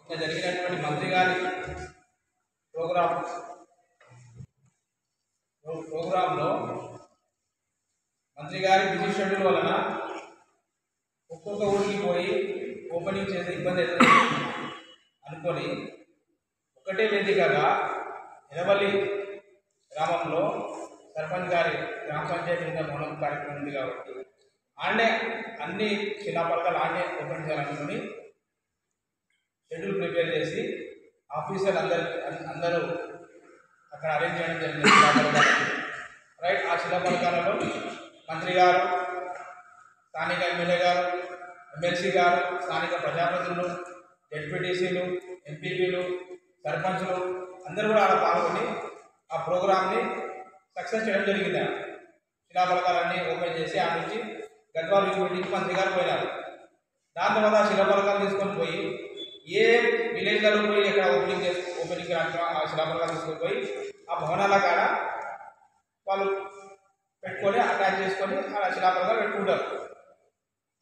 నిన్న జరిగినటువంటి మంత్రి గారి ప్రోగ్రాంలో మంత్రి గారి బిజీ షెడ్యూల్ వలన ఒక్కొక్క ఊరికి పోయి ఓపెనింగ్ చేసే ఇబ్బంది అవుతుంది అనుకొని ఒకటే వేదికగా ఎనవల్లి గ్రామంలో సర్పంచ్ గారి గ్రామ పంచాయతీ భవనం కార్యక్రమం ఉంది కాబట్టి ఆడే అన్ని శిలాఫలకాలు ఆడే ఓపెన్ చేయాలనుకుని షెడ్యూల్ ప్రిపేర్ చేసి ఆఫీసర్లు అందరూ అక్కడ అరేంజ్ చేయడం జరిగింది. రైట్, ఆ శిలాఫలకాలలో మంత్రి గారు, స్థానిక ఎమ్మెల్యే గారు, ఎమ్మెల్సీ గారు, స్థానిక ప్రజాప్రతినిధులు, జెడ్పీటీసీలు, ఎంపీపీలు, సర్పంచులు అందరూ కూడా అలా పాల్గొని ఆ ప్రోగ్రామ్ని సక్సెస్ చేయడం జరిగింది. శిలాఫలకాలన్నీ ఓపెన్ చేసి ఆ నుంచి గద్వాల్ మీటింగ్కి మంత్రి గారు పోయినారు. దాని తర్వాత ఆ శిలాఫలకాలు తీసుకొని పోయి ఏ విలేజ్లలో పోయి ఎక్కడ ఓపెనింగ్ ఆ శిలాఫలకాలు తీసుకొని పోయి ఆ భవనాల కాడ వాళ్ళు పెట్టుకొని అటాచ్ చేసుకొని ఆ శిలాఫలకాలు పెట్టుకుంటారు.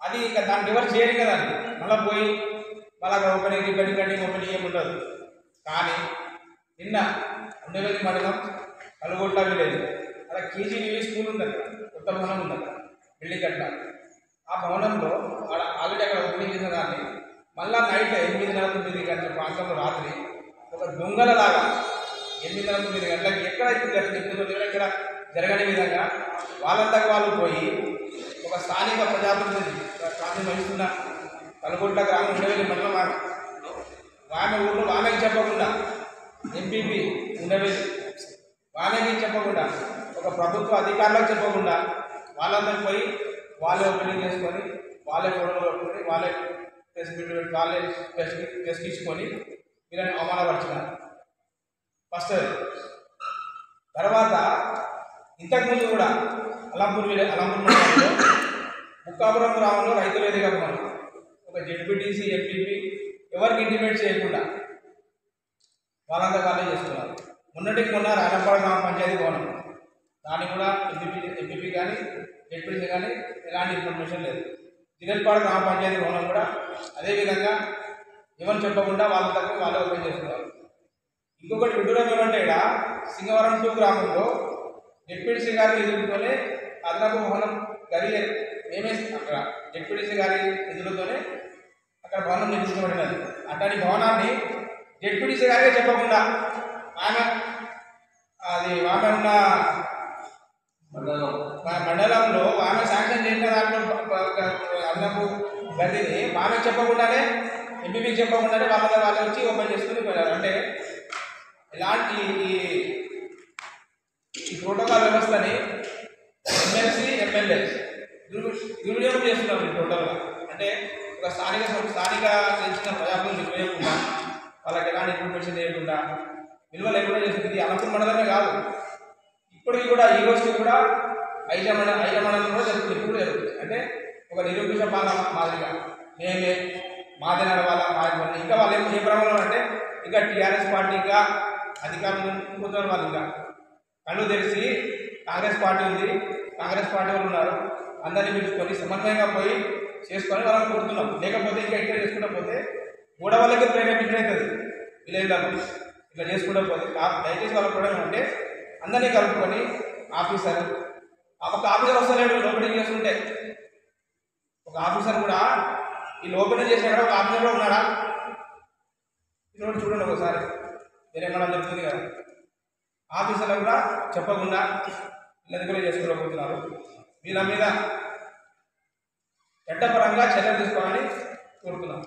అది ఇంకా దాన్ని రివర్స్ చేయరు కదా, మళ్ళీ పోయి మళ్ళీ అక్కడ ఓపెనింగ్ ఓపెనింగ్ ఏమి ఉండదు. కానీ నిన్న ఉండవేది మండలం కలుగొట్ల విలేజ్ అక్కడ కేజీవి స్కూల్ ఉంది, అక్కడ కొత్త భవనం ఉంది, అక్కడ బిల్డింగ్ కట్ట. ఆ భవనంలో ఆల్రెడీ అక్కడ ఓపెనింగ్ చేసిన దాన్ని మళ్ళీ నైట్ 8:30-9 గంటల ప్రాంతంలో రాత్రి ఒక దొంగలలాగా 8:30-9 గంటలకి ఎక్కడ ఇక్కడ జరగని విధంగా వాళ్ళంతకు వాళ్ళు పోయి ఒక స్థానిక ప్రజాప్రతినిధి ప్రాంతం వహిస్తున్న కలుగొట్ల గ్రామం ఉండవేది మండలం ఆమె ఊళ్ళో ఆమెకి చెప్పకుండా ఎంపీపీ ఉండవేది వాళ్ళకి చెప్పకుండా ఒక ప్రభుత్వ అధికారులకు చెప్పకుండా వాళ్ళందరూ పోయి వాళ్ళే ఓపెనింగ్ చేసుకొని వాళ్ళే ఫోటోలు పెట్టుకొని వాళ్ళే ప్రెస్ మీట్ వాళ్ళే ప్రెస్ తీసుకొని వీళ్ళని అవమానపరిచినారు. ఫస్ట్ తర్వాత ఇంతకుముందు కూడా అలంపూర్ మండలంలో బుక్కాపురం గ్రామంలో రైతు వేదిక ఒక జెడ్పీటీసీ ఎంపీపీ ఎవరికి ఇంటిమేట్ చేయకుండా వాళ్ళంతా వాళ్ళే చేసుకున్నారు. మొన్నటికి మొన్న రాయలపాడు గ్రామ పంచాయతీ భవనం, దానికి కూడా ఎంపీపీ కానీ జెడ్పీసీ కానీ ఎలాంటి ఇన్ఫర్మేషన్ లేదు. జిల్లెలపాడు గ్రామ పంచాయతీ భవనం కూడా అదేవిధంగా ఎవరు చెప్పకుండా వాళ్ళ తక్కువ వాళ్ళే ఓపెన్ చేసుకున్నారు. ఇంకొకటి విడ్డూరం ఏమంటే ఇక్కడ సింగవరం 2 గ్రామంలో జెడ్పీటీసీ గారి నిధులతోనే అదనపు భవనం గది మేమేసి అక్కడ జెడ్పీటీసీ గారి నిధులతోనే అక్కడ భవనం నిర్మించబడినది. అట్లాంటి భవనాన్ని జెడ్పీటీసీ గారే చెప్పకుండా ఆమె ఉన్న మండలంలో ఆమె శాంక్షన్ చేసిన దాంట్లో అదనపు గదిని ఆమె చెప్పకుండానే ఎంపీపీకి చెప్పకుండానే వాళ్ళు వచ్చి ఓపెన్ చేసుకుని పోయారు. అంటే ఇలాంటి ఈ ప్రోటోకాల్ వ్యవస్థని ఎమ్మెల్సీ ఎమ్మెల్యే దుర్వినియోగం చేస్తున్నారు ఈ టోటల్గా. అంటే ఒక స్థానిక తెలిసిన ప్రజాప్రతినిధులు చేయకుండా వాళ్ళకి ఎలాంటి ఇన్ఫర్మేషన్ చేయకుండా విలువ లేకుండా చేస్తుంది. అనంతపురం మండలమే కాదు, ఇప్పటికీ కూడా ఈ రోజుకి కూడా ఐజ మండలం కూడా జరుగుతుంది. ఇప్పుడు జరుగుతుంది. అంటే ఒక నిరూపించ పాలన మాదిరిగా మేమే మాదే నడవాల ఇంకా వాళ్ళు ఏ ప్రమాణం అంటే ఇంకా టీఆర్ఎస్ పార్టీ ఇంకా అధికారంలో కూర్చొని వాళ్ళు ఇంకా కళ్ళు తెలిసి కాంగ్రెస్ పార్టీ ఉంది, కాంగ్రెస్ పార్టీ వాళ్ళు ఉన్నారు, అందరినీ పిలుచుకొని సమన్వయంగా పోయి చేసుకొని వాళ్ళని కోరుతున్నాం. లేకపోతే ఇంకా ఇక్కడ చేసుకుంటూ పోతే గూడవాళ్ళకి ప్రేరేపించవుతుంది. విలేజ్లలో ఇట్లా చేసుకుంటూ పోతే దయచేసి వాళ్ళ కూడా అంటే అందరినీ కలుపుకొని ఒక ఆఫీసర్ వస్తలేడు ఓపెనింగ్ చేస్తుంటే, ఒక ఆఫీసర్ కూడా ఈ ఓపెనింగ్ చేసినా ఒక ఆఫీసర్ కూడా ఉన్నాడా ఈరోజు చూడండి ఒకసారి. వేరే మనం జరుగుతుంది కదా, ఆఫీసర్లు కూడా చెప్పకుండా వీళ్ళ దగ్గర చేసుకోలేకపోతున్నారు. వీళ్ళ మీద చట్టపరంగా చర్యలు తీసుకోవాలని కోరుతున్నాం.